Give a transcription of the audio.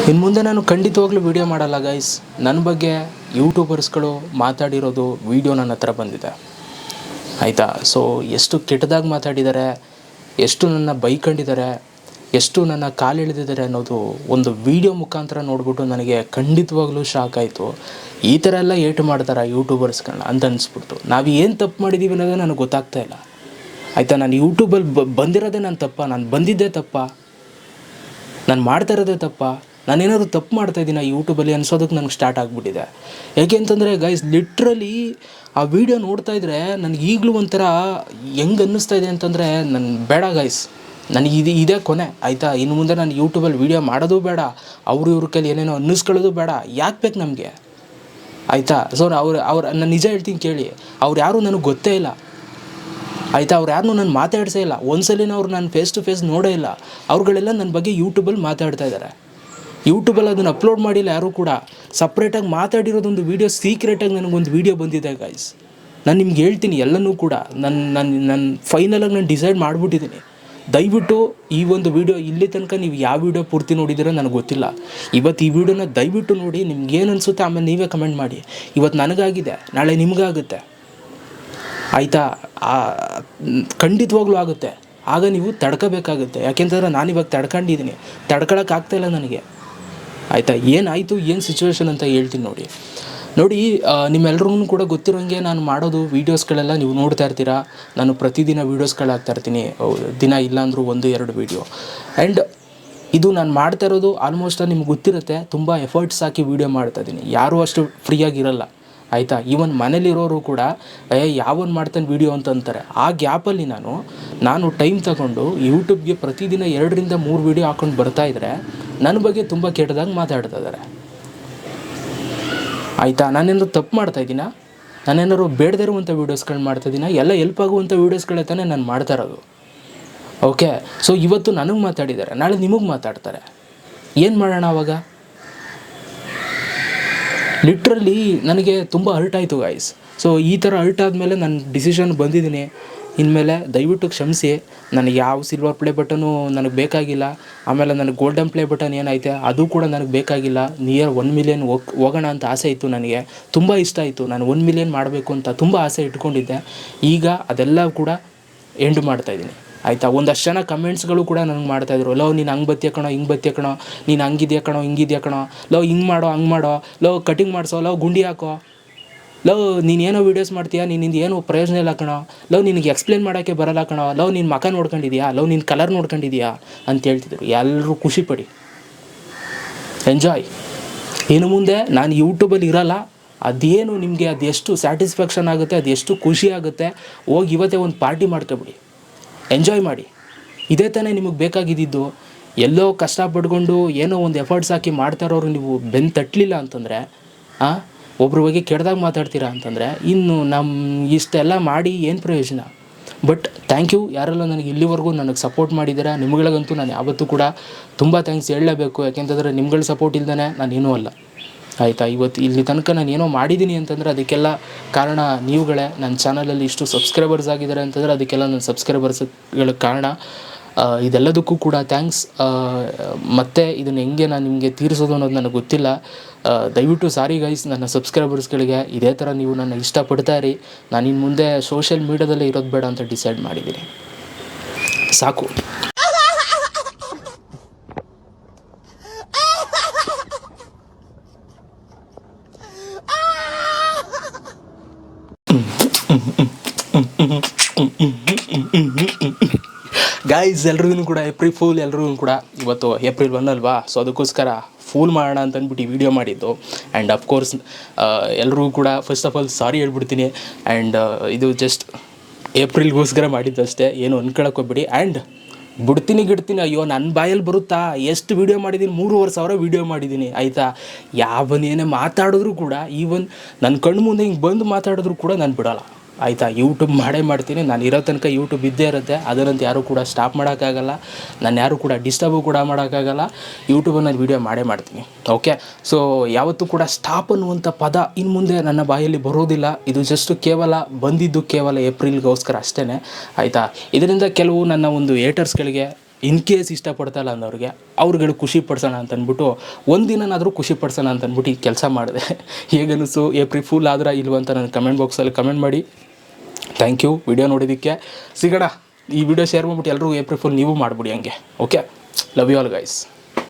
ಇನ್ನು ಮುಂದೆ ನಾನು ಖಂಡಿತವಾಗ್ಲೂ ವೀಡಿಯೋ ಮಾಡಲ್ಲ ಗೈಸ್. ನನ್ನ ಬಗ್ಗೆ ಯೂಟ್ಯೂಬರ್ಸ್ಗಳು ಮಾತಾಡಿರೋದು ವೀಡಿಯೋ ನನ್ನ ಹತ್ರ ಬಂದಿದೆ ಆಯಿತಾ. ಸೊ ಎಷ್ಟು ಕೆಟ್ಟದಾಗಿ ಮಾತಾಡಿದ್ದಾರೆ, ಎಷ್ಟು ನನ್ನ ಬೈಕೊಂಡಿದ್ದಾರೆ, ಎಷ್ಟು ನನ್ನ ಕಾಲೆಳೆದಿದ್ದಾರೆ ಅನ್ನೋದು ಒಂದು ವೀಡಿಯೋ ಮುಖಾಂತರ ನೋಡ್ಬಿಟ್ಟು ನನಗೆ ಖಂಡಿತವಾಗ್ಲೂ ಶಾಕ್ ಆಯಿತು. ಈ ಥರ ಎಲ್ಲ ಏಟು ಮಾಡ್ತಾರೆ ಯೂಟ್ಯೂಬರ್ಸ್ಗಳನ್ನ ಅಂತ ಅನಿಸ್ಬಿಡ್ತು. ನಾವು ಏನು ತಪ್ಪು ಮಾಡಿದ್ದೀವಿ ಅನ್ನೋದು ನನಗೆ ಗೊತ್ತಾಗ್ತಾ ಇಲ್ಲ ಆಯಿತಾ. ನಾನು ಯೂಟ್ಯೂಬಲ್ಲಿ ಬಂದಿರೋದೇ ನಾನು ತಪ್ಪ, ನಾನು ಬಂದಿದ್ದೇ ತಪ್ಪ, ನಾನು ಮಾಡ್ತಾ ಇರೋದೇ ತಪ್ಪ, ನಾನೇನಾದರೂ ತಪ್ಪು ಮಾಡ್ತಾಯಿದ್ದೀನಿ ಯೂಟ್ಯೂಬಲ್ಲಿ ಅನ್ಸೋದಕ್ಕೆ ನನಗೆ ಸ್ಟಾರ್ಟ್ ಆಗಿಬಿಟ್ಟಿದೆ. ಯಾಕೆ ಅಂತಂದರೆ ಗೈಸ್, ಲಿಟ್ರಲಿ ಆ ವಿಡಿಯೋ ನೋಡ್ತಾಯಿದ್ರೆ ನನಗೆ ಈಗಲೂ ಒಂಥರ ಹೆಂಗೆ ಅನ್ನಿಸ್ತಾ ಇದೆ ಅಂತಂದರೆ, ನನ್ನ ಬೇಡ ಗೈಸ್, ನನಗೆ ಇದೇ ಕೊನೆ ಆಯಿತಾ. ಇನ್ನು ಮುಂದೆ ನಾನು ಯೂಟ್ಯೂಬಲ್ಲಿ ವೀಡಿಯೋ ಮಾಡೋದು ಬೇಡ, ಇವ್ರ ಕೈಲಿ ಏನೇನೋ ಅನ್ನಿಸ್ಕೊಳ್ಳೋದು ಬೇಡ. ಯಾಕೆ ಬೇಕು ನಮಗೆ ಆಯಿತಾ. ಸೊ ನಾನು ನಿಜ ಹೇಳ್ತೀನಿ ಕೇಳಿ, ಅವ್ರು ಯಾರೂ ನನಗೆ ಗೊತ್ತೇ ಇಲ್ಲ ಆಯಿತಾ. ಅವ್ರು ಯಾರನ್ನೂ ನಾನು ಮಾತಾಡ್ಸೇ ಇಲ್ಲ, ಒಂದ್ಸಲಿನ ಅವ್ರು ನಾನು ಫೇಸ್ ಟು ಫೇಸ್ ನೋಡೇ ಇಲ್ಲ. ಅವ್ರುಗಳೆಲ್ಲ ನನ್ನ ಬಗ್ಗೆ ಯೂಟ್ಯೂಬಲ್ಲಿ ಮಾತಾಡ್ತಾ ಇದ್ದಾರೆ. ಯೂಟ್ಯೂಬಲ್ಲಿ ಅದನ್ನು ಅಪ್ಲೋಡ್ ಮಾಡಿಲ್ಲ ಯಾರೂ ಕೂಡ. ಸಪ್ರೇಟಾಗಿ ಮಾತಾಡಿರೋದೊಂದು ವೀಡಿಯೋ ಸೀಕ್ರೆಟಾಗಿ ನನಗೊಂದು ವೀಡಿಯೋ ಬಂದಿದೆ ಗೈಸ್. ನಾನು ನಿಮ್ಗೆ ಹೇಳ್ತೀನಿ ಎಲ್ಲನೂ ಕೂಡ. ನನ್ನ ಫೈನಲಾಗಿ ನಾನು ಡಿಸೈಡ್ ಮಾಡಿಬಿಟ್ಟಿದ್ದೀನಿ. ದಯವಿಟ್ಟು ಈ ಒಂದು ವೀಡಿಯೋ ಇಲ್ಲಿ ತನಕ ನೀವು ಯಾವ ವೀಡಿಯೋ ಪೂರ್ತಿ ನೋಡಿದ್ದೀರೋ ನನಗೆ ಗೊತ್ತಿಲ್ಲ. ಇವತ್ತು ಈ ವಿಡಿಯೋನ ದಯವಿಟ್ಟು ನೋಡಿ, ನಿಮ್ಗೆ ಏನು ಅನಿಸುತ್ತೆ ಆಮೇಲೆ ನೀವೇ ಕಮೆಂಟ್ ಮಾಡಿ. ಇವತ್ತು ನನಗಾಗಿದೆ, ನಾಳೆ ನಿಮಗಾಗುತ್ತೆ ಆಯಿತಾ. ಖಂಡಿತವಾಗ್ಲೂ ಆಗುತ್ತೆ. ಆಗ ನೀವು ತಡ್ಕೋಬೇಕಾಗುತ್ತೆ. ಯಾಕೆಂತಂದರೆ ನಾನಿವಾಗ ತಡ್ಕೊಂಡಿದ್ದೀನಿ, ತಡ್ಕೊಳಕ್ಕಾಗ್ತಾಯಿಲ್ಲ ನನಗೆ ಆಯಿತಾ. ಏನಾಯಿತು, ಏನು ಸಿಚುವೇಶನ್ ಅಂತ ಹೇಳ್ತೀನಿ ನೋಡಿ. ನಿಮ್ಮೆಲ್ರಿಗೂ ಕೂಡ ಗೊತ್ತಿರೋಂಗೆ ನಾನು ಮಾಡೋದು ವೀಡಿಯೋಸ್ಗಳೆಲ್ಲ ನೀವು ನೋಡ್ತಾ ಇರ್ತೀರ. ನಾನು ಪ್ರತಿದಿನ ವೀಡಿಯೋಸ್ಗಳು ಹಾಕ್ತಾಯಿರ್ತೀನಿ, ದಿನ ಇಲ್ಲಾಂದ್ರೂ 1-2 ವೀಡಿಯೋ. ಆ್ಯಂಡ್ ಇದು ನಾನು ಮಾಡ್ತಾ ಇರೋದು ಆಲ್ಮೋಸ್ಟ್ ನಿಮ್ಗೆ ಗೊತ್ತಿರುತ್ತೆ, ತುಂಬ ಎಫರ್ಟ್ಸ್ ಹಾಕಿ ವೀಡಿಯೋ ಮಾಡ್ತಾಯಿದ್ದೀನಿ. ಯಾರೂ ಅಷ್ಟು ಫ್ರೀಯಾಗಿರಲ್ಲ ಆಯಿತಾ. ಈವನ್ ಮನೇಲಿರೋರು ಕೂಡ ಯಾವನ್ ಮಾಡ್ತಾನೆ ವೀಡಿಯೋ ಅಂತಂತಾರೆ. ಆ ಗ್ಯಾಪಲ್ಲಿ ನಾನು ಟೈಮ್ ತಗೊಂಡು ಯೂಟ್ಯೂಬ್ಗೆ ಪ್ರತಿದಿನ 2-3 ವೀಡಿಯೋ ಹಾಕ್ಕೊಂಡು ಬರ್ತಾಯಿದ್ರೆ ನನ್ನ ಬಗ್ಗೆ ತುಂಬ ಕೆಟ್ಟದಾಗಿ ಮಾತಾಡ್ತಾ ಇದ್ದಾರೆ ಆಯಿತಾ. ನಾನೇನಾದ್ರು ತಪ್ಪು ಮಾಡ್ತಾಯಿದ್ದೀನ, ನಾನೇನಾದ್ರು ಬೇಡದೇ ಇರುವಂಥ ವೀಡಿಯೋಸ್ಗಳು ಮಾಡ್ತಾಯಿದ್ದೀನ, ಎಲ್ಲ ಹೆಲ್ಪ್ ಆಗುವಂಥ ವೀಡಿಯೋಸ್ಗಳೇ ತಾನೇ ನಾನು ಮಾಡ್ತಾ ಇರೋದು. ಓಕೆ, ಸೊ ಇವತ್ತು ನನಗೆ ಮಾತಾಡಿದ್ದಾರೆ, ನಾಳೆ ನಿಮಗೆ ಮಾತಾಡ್ತಾರೆ. ಏನು ಮಾಡೋಣ ಆವಾಗ. ಲಿಟ್ರಲಿ ನನಗೆ ತುಂಬ ಹರ್ಟ್ ಆಯಿತು ಗಾಯ್ಸ್. ಸೊ ಈ ಥರ ಹರ್ಟ್ ಆದಮೇಲೆ ನಾನು ಡಿಸಿಷನ್ ಬಂದಿದ್ದೀನಿ. ಇನ್ಮೇಲೆ ದಯವಿಟ್ಟು ಕ್ಷಮಿಸಿ. ನನಗೆ ಯಾವ ಸಿಲ್ವರ್ ಪ್ಲೇ ಬಟನು ನನಗೆ ಬೇಕಾಗಿಲ್ಲ. ಆಮೇಲೆ ನನಗೆ ಗೋಲ್ಡನ್ ಪ್ಲೇ ಬಟನ್ ಏನೈತೆ ಅದು ಕೂಡ ನನಗೆ ಬೇಕಾಗಿಲ್ಲ. ನಿಯರ್ 1 ಮಿಲಿಯನ್ ಹೋಗೋಣ ಅಂತ ಆಸೆ ಇತ್ತು ನನಗೆ, ತುಂಬ ಇಷ್ಟ ಆಯಿತು. ನಾನು 1 ಮಿಲಿಯನ್ ಮಾಡಬೇಕು ಅಂತ ತುಂಬ ಆಸೆ ಇಟ್ಕೊಂಡಿದ್ದೆ. ಈಗ ಅದೆಲ್ಲ ಕೂಡ ಎಂಡ್ ಮಾಡ್ತಾಯಿದ್ದೀನಿ ಆಯಿತಾ. ಒಂದಷ್ಟು ಜನ ಕಮೆಂಟ್ಸ್ಗಳು ಕೂಡ ನನಗೆ ಮಾಡ್ತಾಯಿದ್ರು, ಲವ್ ನೀನು ಹಂಗೆ ಬತ್ತಿಯ ಕಣೋ, ಹಿಂಗೆ ಬತ್ತಿಯ ಕಣೋ, ನೀನು ಹಂಗಿದ್ಯಾ ಕಣೋ, ಹಿಂಗಿದ್ಯಾ ಕಣೋ, ಲವ್ ಹಿಂಗೆ ಮಾಡೋ ಹಂಗೆ ಮಾಡೋ, ಲವ್ ಕಟಿಂಗ್ ಮಾಡಿಸೋ, ಲವ್ ಗುಂಡಿ ಹಾಕೋ, ಲವ್ ನೀನೇನೋ ವೀಡಿಯೋಸ್ ಮಾಡ್ತೀಯಾ, ನಿನ್ನಿಂದ ಏನೋ ಪ್ರಯೋಜನ ಇಲ್ಲ ಕಣೋ, ಲವ್ ನಿನಗೆ ಎಕ್ಸ್ಪ್ಲೇನ್ ಮಾಡೋಕ್ಕೆ ಬರಲ್ಲ ಕಣೋ, ಲವ್ ನಿನ್ನ ಮಕ ನೋಡ್ಕೊಂಡಿದ್ಯಾ, ಲವ್ ನಿನ್ನ ಕಲರ್ ನೋಡ್ಕೊಂಡಿದ್ಯಾ ಅಂತ ಹೇಳ್ತಿದ್ರು. ಎಲ್ಲರೂ ಖುಷಿಪಡಿ, ಎಂಜಾಯ್. ಇನ್ನು ಮುಂದೆ ನಾನು ಯೂಟ್ಯೂಬಲ್ಲಿ ಇರಲ್ಲ. ಅದೇನು ನಿಮಗೆ ಅದೆಷ್ಟು ಸ್ಯಾಟಿಸ್ಫ್ಯಾಕ್ಷನ್ ಆಗುತ್ತೆ, ಅದೆಷ್ಟು ಖುಷಿ ಆಗುತ್ತೆ, ಹೋಗಿ ಇವತ್ತೇ ಒಂದು ಪಾರ್ಟಿ ಮಾಡ್ಕೊಬಿಡಿ, ಎಂಜಾಯ್ ಮಾಡಿ. ಇದೇ ತಾನೇ ನಿಮಗೆ ಬೇಕಾಗಿದ್ದಿದ್ದು. ಎಲ್ಲೋ ಕಷ್ಟಪಟ್ಕೊಂಡು ಏನೋ ಒಂದು ಎಫರ್ಟ್ಸ್ ಹಾಕಿ ಮಾಡ್ತಾ ಇರೋರು ನೀವು ಬೆನ್ನು ತಟ್ಟಲಿಲ್ಲ ಅಂತಂದರೆ, ಒಬ್ರ ಬಗ್ಗೆ ಕೆಟ್ಟದಾಗ ಮಾತಾಡ್ತೀರಾ ಅಂತಂದರೆ, ಇನ್ನು ಇಷ್ಟೆಲ್ಲ ಮಾಡಿ ಏನು ಪ್ರಯೋಜನ. ಬಟ್ ಥ್ಯಾಂಕ್ ಯು ಯಾರೆಲ್ಲ ನನಗೆ ಇಲ್ಲಿವರೆಗೂ ನನಗೆ ಸಪೋರ್ಟ್ ಮಾಡಿದ್ದೀರಾ. ನಿಮ್ಗಳಿಗಂತೂ ನಾನು ಯಾವತ್ತೂ ಕೂಡ ತುಂಬ ಥ್ಯಾಂಕ್ಸ್ ಹೇಳಲೇಬೇಕು. ಯಾಕೆಂತಂದರೆ ನಿಮ್ಗಳ ಸಪೋರ್ಟ್ ಇಲ್ದೇ ನಾನೇನೂ ಅಲ್ಲ ಆಯಿತಾ. ಇವತ್ತು ಇಲ್ಲಿ ತನಕ ನಾನು ಏನೋ ಮಾಡಿದ್ದೀನಿ ಅಂತಂದರೆ ಅದಕ್ಕೆಲ್ಲ ಕಾರಣ ನೀವುಗಳೇ. ನನ್ನ ಚಾನಲಲ್ಲಿ ಇಷ್ಟು ಸಬ್ಸ್ಕ್ರೈಬರ್ಸ್ ಆಗಿದ್ದಾರೆ ಅಂತಂದರೆ ಅದಕ್ಕೆಲ್ಲ ನನ್ನ ಸಬ್ಸ್ಕ್ರೈಬರ್ಸ್ಗಳ ಕಾರಣ. ಇದೆಲ್ಲದಕ್ಕೂ ಕೂಡ ಥ್ಯಾಂಕ್ಸ್. ಮತ್ತು ಇದನ್ನು ಹೆಂಗೆ ನಾನು ನಿಮಗೆ ತೀರಿಸೋದು ಅನ್ನೋದು ನನಗೆ ಗೊತ್ತಿಲ್ಲ. ದಯವಿಟ್ಟು ಸಾರಿ ಗೈಸ್ ನನ್ನ ಸಬ್ಸ್ಕ್ರೈಬರ್ಸ್ಗಳಿಗೆ. ಇದೇ ಥರ ನೀವು ನನ್ನ ಇಷ್ಟಪಡ್ತಾ ಇರಿ. ನಾನು ಇನ್ನು ಮುಂದೆ ಸೋಷಿಯಲ್ ಮೀಡ್ಯಾದಲ್ಲೇ ಇರೋದು ಬೇಡ ಅಂತ ಡಿಸೈಡ್ ಮಾಡಿದ್ದೀನಿ. ಸಾಕು. ಗಾಯ್ಸ್ ಎಲ್ರಿಗೂ ಕೂಡ ಏಪ್ರಿಲ್ ಫೂಲ್. ಎಲ್ರಿಗೂ ಕೂಡ ಇವತ್ತು ಏಪ್ರಿಲ್ 1 ಅಲ್ವಾ, ಸೊ ಅದಕ್ಕೋಸ್ಕರ ಫೂಲ್ ಮಾಡೋಣ ಅಂತ ಅಂದ್ಬಿಟ್ಟು ವಿಡಿಯೋ ಮಾಡಿದ್ದು. ಆ್ಯಂಡ್ ಅಫ್ಕೋರ್ಸ್ ಎಲ್ರಿಗೂ ಕೂಡ ಫಸ್ಟ್ ಆಫ್ ಆಲ್ ಸಾರಿ ಹೇಳ್ಬಿಡ್ತೀನಿ. ಆ್ಯಂಡ್ ಇದು ಜಸ್ಟ್ ಏಪ್ರಿಲ್ಗೋಸ್ಕರ ಮಾಡಿದ್ದು ಅಷ್ಟೇ, ಏನು ಅಂದ್ಕೊಳಕ್ಕೆ ಹೋಗ್ಬಿಡಿ. ಆ್ಯಂಡ್ ಗಿಡ್ತೀನಿ ಅಯ್ಯೋ ನನ್ನ ಬಾಯಲ್ಲಿ ಬರುತ್ತಾ, ಎಷ್ಟು ವೀಡಿಯೋ ಮಾಡಿದ್ದೀನಿ, 3,500 ವೀಡಿಯೋ ಮಾಡಿದ್ದೀನಿ ಆಯಿತಾ. ಯಾವನೇನೇ ಮಾತಾಡಿದ್ರು ಕೂಡ, ಈವನ್ ನನ್ನ ಕಣ್ಣು ಮುಂದೆ ಹಿಂಗೆ ಬಂದು ಮಾತಾಡಿದ್ರು ಕೂಡ ನಾನು ಬಿಡೋಲ್ಲ ಆಯಿತಾ. ಯೂಟ್ಯೂಬ್ ಮಾಡ್ತೀನಿ. ನಾನು ಇರೋ ತನಕ ಯೂಟ್ಯೂಬ್ ಇದ್ದೇ ಇರುತ್ತೆ. ಅದರಂತ ಯಾರೂ ಕೂಡ ಸ್ಟಾಪ್ ಮಾಡೋಕ್ಕಾಗಲ್ಲ. ನಾನು ಯಾರೂ ಕೂಡ ಡಿಸ್ಟರ್ಬು ಕೂಡ ಮಾಡೋಕ್ಕಾಗಲ್ಲ. ಯೂಟ್ಯೂಬಲ್ಲಿ ನಾನು ವೀಡಿಯೋ ಮಾಡ್ತೀನಿ. ಓಕೆ, ಸೊ ಯಾವತ್ತೂ ಕೂಡ ಸ್ಟಾಪ್ ಅನ್ನುವಂಥ ಪದ ಇನ್ನು ಮುಂದೆ ನನ್ನ ಬಾಯಲ್ಲಿ ಬರೋದಿಲ್ಲ. ಇದು ಜಸ್ಟ್ ಬಂದಿದ್ದು ಕೇವಲ ಏಪ್ರಿಲ್ಗೋಸ್ಕರ ಅಷ್ಟೇ ಆಯಿತಾ. ಇದರಿಂದ ಕೆಲವು ನನ್ನ ಒಂದು ಏಟರ್ಸ್ಗಳಿಗೆ ಇನ್ ಕೇಸ್ ಇಷ್ಟಪಡ್ತಾಯಿಲ್ಲ ಅವ್ರಿಗೆ ಖುಷಿ ಪಡಿಸೋಣ ಅಂತ ಅಂದ್ಬಿಟ್ಟು ಒಂದಿನಾದರೂ ಖುಷಿ ಪಡಿಸೋಣ ಅಂತ ಅಂದ್ಬಿಟ್ಟು ಈ ಕೆಲಸ ಮಾಡಿದೆ. ಹೇಗನ್ನಿಸು, ಏಪ್ರಿಲ್ ಫುಲ್ ಆದ್ರೆ ಇಲ್ವ ಅಂತ ನನ್ನ ಕಮೆಂಟ್ ಬಾಕ್ಸಲ್ಲಿ ಕಮೆಂಟ್ ಮಾಡಿ. ಥ್ಯಾಂಕ್ ಯು ವಿಡಿಯೋ ನೋಡಿದ್ದಕ್ಕೆ. ಸಿಗೋಣ. ಈ ವಿಡಿಯೋ ಶೇರ್ ಮಾಡಿಬಿಟ್ಟು ಎಲ್ಲರೂ ಏಪ್ರಿಲ್ ಫುಲ್ ನೀವು ಮಾಡಿಬಿಡಿ ಹಂಗೆ. Okay, love you all guys.